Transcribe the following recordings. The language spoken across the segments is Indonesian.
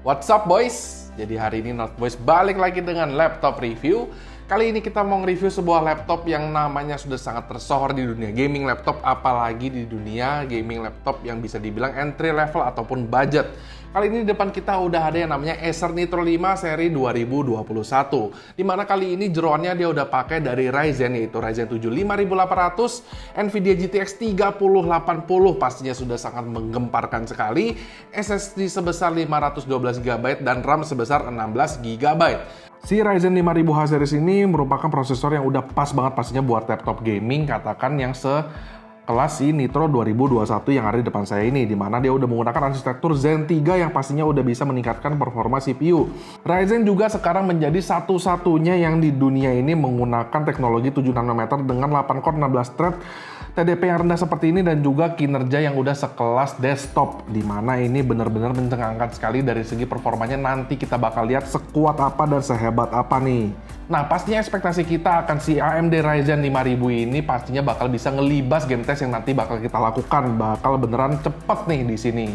What's up boys? Jadi hari ini Not Boys balik lagi dengan laptop review. Kali ini kita mau nge-review sebuah laptop yang namanya sudah sangat tersohor di dunia gaming laptop, apalagi di dunia gaming laptop yang bisa dibilang entry level ataupun budget. Kali ini di depan kita udah ada yang namanya Acer Nitro 5 seri 2021. Dimana kali ini jeroannya dia udah pakai dari Ryzen, yaitu Ryzen 7 5800, Nvidia GTX 3080, pastinya sudah sangat menggemparkan sekali, SSD sebesar 512GB dan RAM sebesar 16GB. Si Ryzen 5000H series ini merupakan prosesor yang udah pas banget pastinya buat laptop gaming, katakan yang sekelas si Nitro 2021 yang ada di depan saya ini, dimana dia udah menggunakan arsitektur Zen 3 yang pastinya udah bisa meningkatkan performa CPU. Ryzen juga sekarang menjadi satu-satunya yang di dunia ini menggunakan teknologi 7 nanometer dengan 8 core 16 thread, TDP yang rendah seperti ini, dan juga kinerja yang udah sekelas desktop, dimana ini benar-benar mencengangkan sekali dari segi performanya. Nanti kita bakal lihat sekuat apa dan sehebat apa nih. Nah, pastinya ekspektasi kita akan si AMD Ryzen 5000 ini pastinya bakal bisa ngelibas game test yang nanti bakal kita lakukan, bakal beneran cepet nih di sini.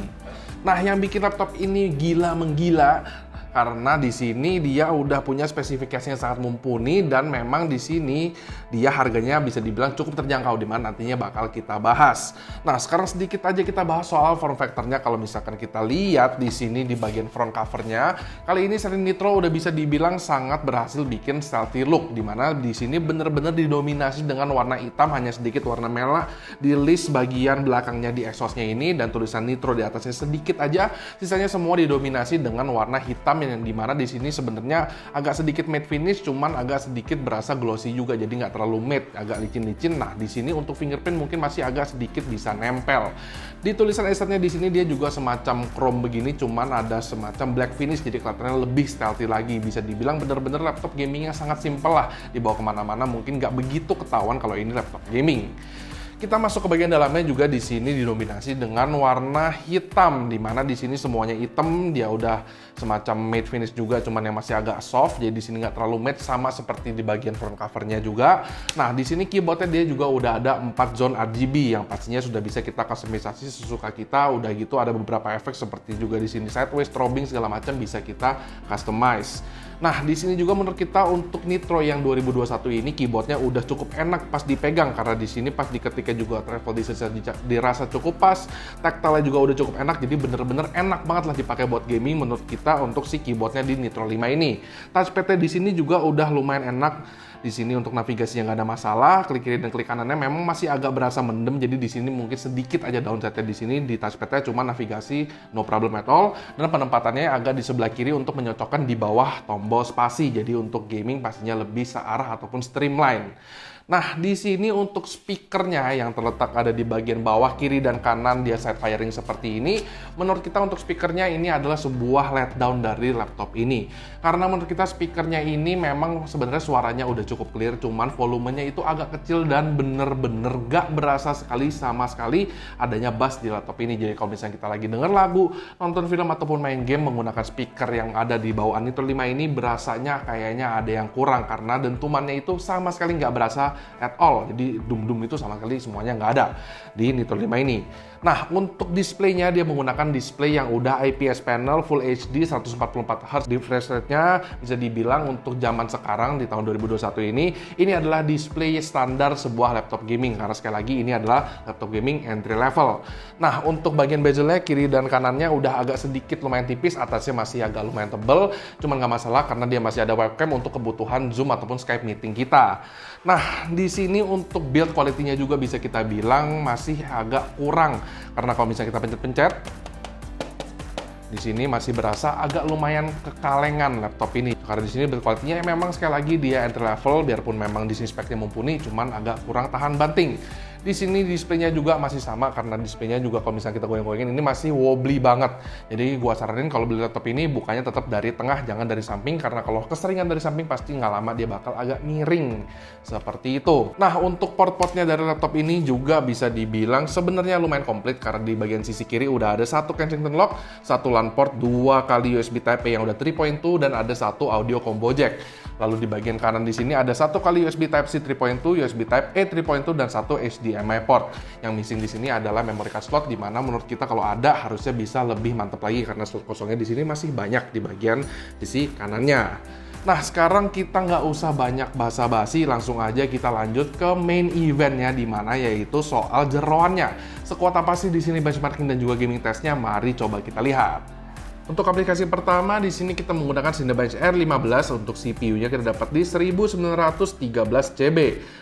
Nah, yang bikin laptop ini gila menggila karena di sini dia udah punya spesifikasi yang sangat mumpuni, dan memang di sini dia harganya bisa dibilang cukup terjangkau, di mana nantinya bakal kita bahas. Nah, sekarang sedikit aja kita bahas soal form factor-nya. Kalau misalkan kita lihat di sini di bagian front cover-nya, kali ini seri Nitro udah bisa dibilang sangat berhasil bikin stealthy look, di mana di sini bener-bener didominasi dengan warna hitam, hanya sedikit warna merah di list bagian belakangnya di exhaust-nya ini, dan tulisan Nitro di atasnya sedikit aja. Sisanya semua didominasi dengan warna hitam, yang dimana di sini sebenarnya agak sedikit matte finish, cuman agak sedikit berasa glossy juga, jadi nggak terlalu matte, agak licin-licin. Nah, di sini untuk fingerprint mungkin masih agak sedikit bisa nempel. Di tulisan Acer-nya di sini dia juga semacam chrome begini, cuman ada semacam black finish, jadi kelihatannya lebih stealthy lagi. Bisa dibilang bener-bener laptop gamingnya sangat simple lah, dibawa kemana-mana mungkin nggak begitu ketahuan kalau ini laptop gaming. Kita masuk ke bagian dalamnya, juga di sini didominasi dengan warna hitam, dimana di sini semuanya hitam. Dia udah semacam matte finish juga, cuman yang masih agak soft, jadi di sini nggak terlalu matte, sama seperti di bagian front covernya juga. Nah, di sini keyboardnya dia juga udah ada 4 zone RGB yang pastinya sudah bisa kita customisasi sesuka kita. Udah gitu ada beberapa efek seperti juga di sini sideways, strobing segala macam bisa kita customize. Nah, di sini juga menurut kita untuk Nitro yang 2021 ini keyboardnya udah cukup enak pas dipegang, karena di sini pas diketiknya juga travel distance dirasa cukup pas, tactile juga udah cukup enak, jadi bener-bener enak banget lah dipakai buat gaming menurut kita untuk si keyboardnya di Nitro 5 ini. Touchpad-nya di sini juga udah lumayan enak. Di sini untuk navigasi yang nggak ada masalah, klik kiri dan klik kanannya memang masih agak berasa mendem, jadi di sini mungkin sedikit aja downside-nya di sini di touchpad-nya, cuma navigasi no problem at all, dan penempatannya agak di sebelah kiri untuk menyocokkan di bawah tombol spasi, jadi untuk gaming pastinya lebih searah ataupun streamline. Nah, di sini untuk speakernya yang terletak ada di bagian bawah kiri dan kanan, dia side firing seperti ini. Menurut kita untuk speakernya ini adalah sebuah letdown dari laptop ini, karena menurut kita speakernya ini memang sebenarnya suaranya udah cukup clear, cuman volumenya itu agak kecil dan bener-bener gak berasa sekali sama sekali adanya bass di laptop ini. Jadi kalau misalnya kita lagi denger lagu, nonton film ataupun main game menggunakan speaker yang ada di bawaan Nitro 5 ini, berasanya kayaknya ada yang kurang, karena dentumannya itu sama sekali nggak berasa at all. Jadi dum-dum itu sama sekali semuanya nggak ada di Nitro 5 ini. Nah, untuk displaynya dia menggunakan display yang udah IPS panel Full HD 144Hz. Refresh rate-nya bisa dibilang untuk zaman sekarang di tahun 2021 ini adalah display standar sebuah laptop gaming, karena sekali lagi ini adalah laptop gaming entry level. Nah, untuk bagian bezelnya kiri dan kanannya udah agak sedikit lumayan tipis, atasnya masih agak lumayan tebel, cuman nggak masalah karena dia masih ada webcam untuk kebutuhan Zoom ataupun Skype meeting kita. Nah, di sini untuk build quality-nya juga bisa kita bilang masih agak kurang, karena kalau misalnya kita pencet-pencet, di sini masih berasa agak lumayan kekalengan laptop ini. Karena di sini build quality-nya memang sekali lagi dia entry level, biarpun memang di sini speknya mumpuni, cuman agak kurang tahan banting. Di sini displaynya juga masih sama, karena displaynya juga kalau misalnya kita goyang-goyangin ini masih wobbly banget. Jadi gua saranin kalau beli laptop ini bukanya tetap dari tengah, jangan dari samping, karena kalau keseringan dari samping pasti nggak lama dia bakal agak miring seperti itu. Nah, untuk port-portnya dari laptop ini juga bisa dibilang sebenarnya lumayan komplit, karena di bagian sisi kiri udah ada satu Kensington lock, satu LAN port, 2 kali USB Type-A yang udah 3.2, dan ada satu audio combo jack. Lalu di bagian kanan di sini ada satu kali USB Type-C 3.2, USB Type-A 3.2, dan satu HDMI HDMI port. Yang missing di sini adalah memory card slot, di mana menurut kita kalau ada harusnya bisa lebih mantap lagi karena slot kosongnya di sini masih banyak di bagian sisi kanannya. Nah, sekarang kita nggak usah banyak basa-basi, langsung aja kita lanjut ke main eventnya, di mana yaitu soal jeroannya. Sekuat apa sih di sini benchmarking dan juga gaming testnya? Mari coba kita lihat. Untuk aplikasi pertama di sini kita menggunakan Cinebench R15. Untuk CPU-nya kita dapat di 1913 CB.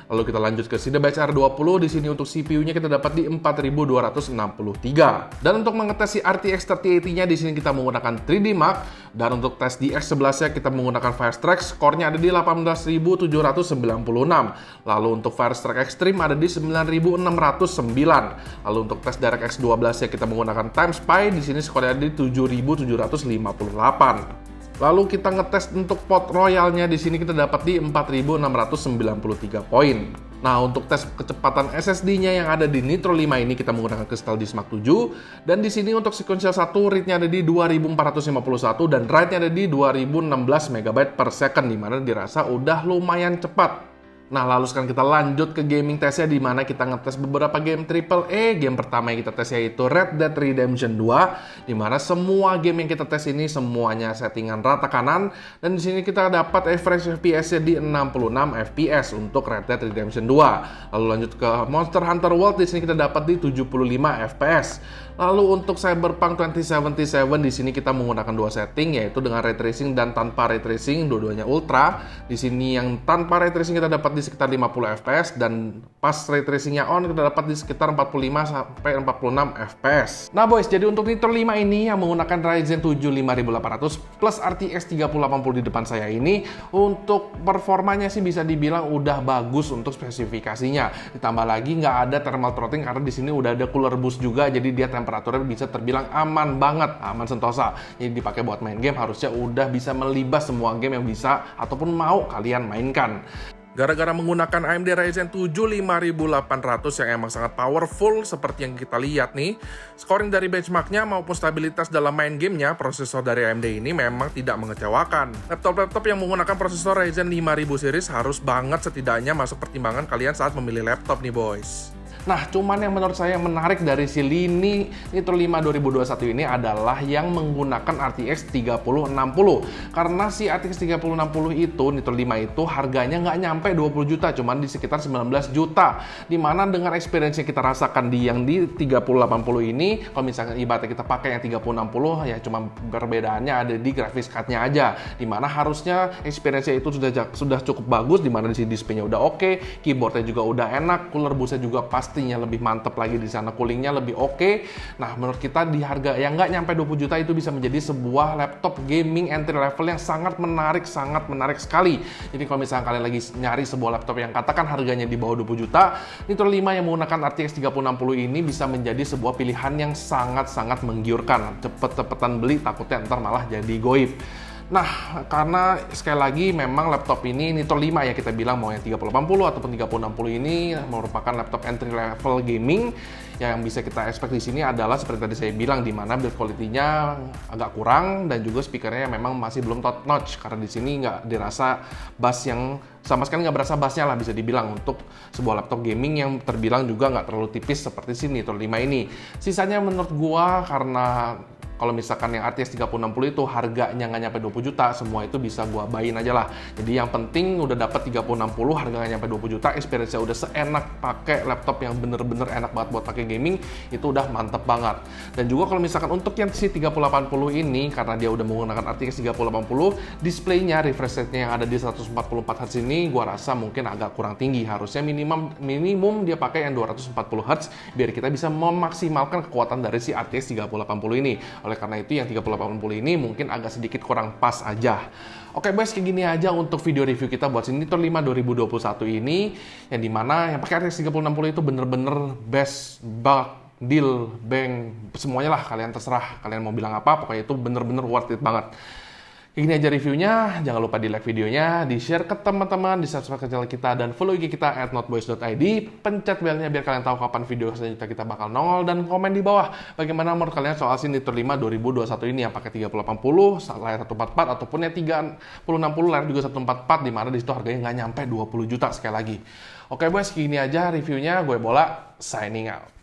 Lalu kita lanjut ke Cinebench R20. Di sini untuk CPU-nya kita dapat di 4263. Dan untuk mengetes si RTX 3080-nya di sini kita menggunakan 3D Mark. Dan untuk tes di X11-nya kita menggunakan Firestrike. Skornya ada di 18.796. Lalu untuk Firestrike Extreme ada di 9.609. Lalu untuk tes DirectX 12-nya kita menggunakan TimeSpy. Di sini skornya ada di 7.758. Lalu kita ngetes untuk pot royalnya di sini kita dapat di 4.693 poin. Nah, untuk tes kecepatan SSD-nya yang ada di Nitro 5 ini kita menggunakan Crystal Disk Mark 7, dan di sini untuk sequential 1 read-nya ada di 2451 dan write-nya ada di 2016 MB per second, di mana dirasa udah lumayan cepat. Nah, lalu sekarang kita lanjut ke gaming testnya, di mana kita ngetes beberapa game AAA. Game pertama yang kita tes yaitu Red Dead Redemption 2, di mana semua game yang kita tes ini semuanya settingan rata kanan, dan di sini kita dapat average FPS-nya di 66 FPS untuk Red Dead Redemption 2. Lalu lanjut ke Monster Hunter World, di sini kita dapat di 75 FPS. Lalu untuk Cyberpunk 2077 di sini kita menggunakan dua setting, yaitu dengan ray tracing dan tanpa ray tracing, dua-duanya ultra. Di sini yang tanpa ray tracing kita dapat di sekitar 50 fps, dan pas ray tracingnya on kita dapat di sekitar 45 sampai 46 fps. Nah boys, jadi untuk Nitro 5 ini yang menggunakan Ryzen 7 5800 plus RTX 3080 di depan saya ini, untuk performanya sih bisa dibilang udah bagus untuk spesifikasinya. Ditambah lagi nggak ada thermal throttling karena di sini udah ada cooler boost juga, jadi dia temperaturnya bisa terbilang aman banget, aman sentosa. Jadi dipakai buat main game harusnya udah bisa melibas semua game yang bisa ataupun mau kalian mainkan. Gara-gara menggunakan AMD Ryzen 7 5800 yang emang sangat powerful seperti yang kita lihat nih, scoring dari benchmarknya maupun stabilitas dalam main gamenya, prosesor dari AMD ini memang tidak mengecewakan. Laptop-laptop yang menggunakan prosesor Ryzen 5000 series harus banget setidaknya masuk pertimbangan kalian saat memilih laptop nih boys. Nah, cuman yang menurut saya menarik dari si lini Nitro 5 2021 ini adalah yang menggunakan RTX 3060. Karena si RTX 3060 itu, Nitro 5 itu harganya nggak nyampe 20 juta, cuman di sekitar 19 juta. Dimana dengan experience yang kita rasakan di yang di 3080 ini, kalau misalnya ibaratnya kita pakai yang 3060, ya cuma perbedaannya ada di graphics card-nya aja. Dimana harusnya experience-nya itu sudah cukup bagus, dimana di sini display-nya udah oke, keyboard-nya juga udah enak, cooler boost-nya juga pastinya lebih mantep lagi di sana, coolingnya lebih oke. Nah, menurut kita di harga yang nggak nyampe 20 juta itu bisa menjadi sebuah laptop gaming entry level yang sangat menarik sekali. Jadi kalau misalnya kalian lagi nyari sebuah laptop yang katakan harganya di bawah 20 juta, Nitro 5 yang menggunakan RTX 3060 ini bisa menjadi sebuah pilihan yang sangat-sangat menggiurkan. Cepet-cepetan beli, takutnya ntar malah jadi goib. Nah, karena sekali lagi memang laptop ini Nitro 5 ya kita bilang, mau yang 3080 ataupun 3060 ini merupakan laptop entry level gaming. Yang bisa kita expect di sini adalah seperti tadi saya bilang, di mana build quality-nya agak kurang dan juga speakernya memang masih belum top notch, karena di sini nggak dirasa bass yang sama sekali nggak berasa bassnya lah bisa dibilang untuk sebuah laptop gaming yang terbilang juga nggak terlalu tipis seperti si Nitro 5 ini. Sisanya menurut gua karena kalau misalkan yang RTX 3060 itu harganya nggak nyampe 20 juta, semua itu bisa gua buy-in aja lah. Jadi yang penting udah dapat 3060, harga nggak nyampe 20 juta, experience-nya udah seenak pakai laptop yang bener-bener enak banget buat pakai gaming, itu udah mantep banget. Dan juga kalau misalkan untuk yang si 3080 ini, karena dia udah menggunakan RTX 3080, displaynya, refresh rate-nya yang ada di 144 Hz ini, gua rasa mungkin agak kurang tinggi. Harusnya minimum dia pakai yang 240 Hz, biar kita bisa memaksimalkan kekuatan dari si RTX 3080 ini. Oleh karena itu yang 3080 ini mungkin agak sedikit kurang pas aja. Oke guys, kayak gini aja untuk video review kita buat Nitro 5 2021 ini, yang dimana yang pakai RTX 3060 itu bener-bener best deal, semuanya lah, kalian terserah kalian mau bilang apa, pokoknya itu bener-bener worth it banget. Ini aja reviewnya, jangan lupa di like videonya, di share ke teman-teman, di subscribe ke channel kita, dan follow IG kita @notboys.id, pencet belnya biar kalian tahu kapan video selanjutnya kita bakal nongol, dan komen di bawah bagaimana menurut kalian soal Nitro 5 2021 ini yang pakai 3080, layar 144, ataupun yang 3060 layar juga 144, di mana di situ harganya nggak nyampe 20 juta sekali lagi. Oke boys, segini aja reviewnya, gue Bola, signing out.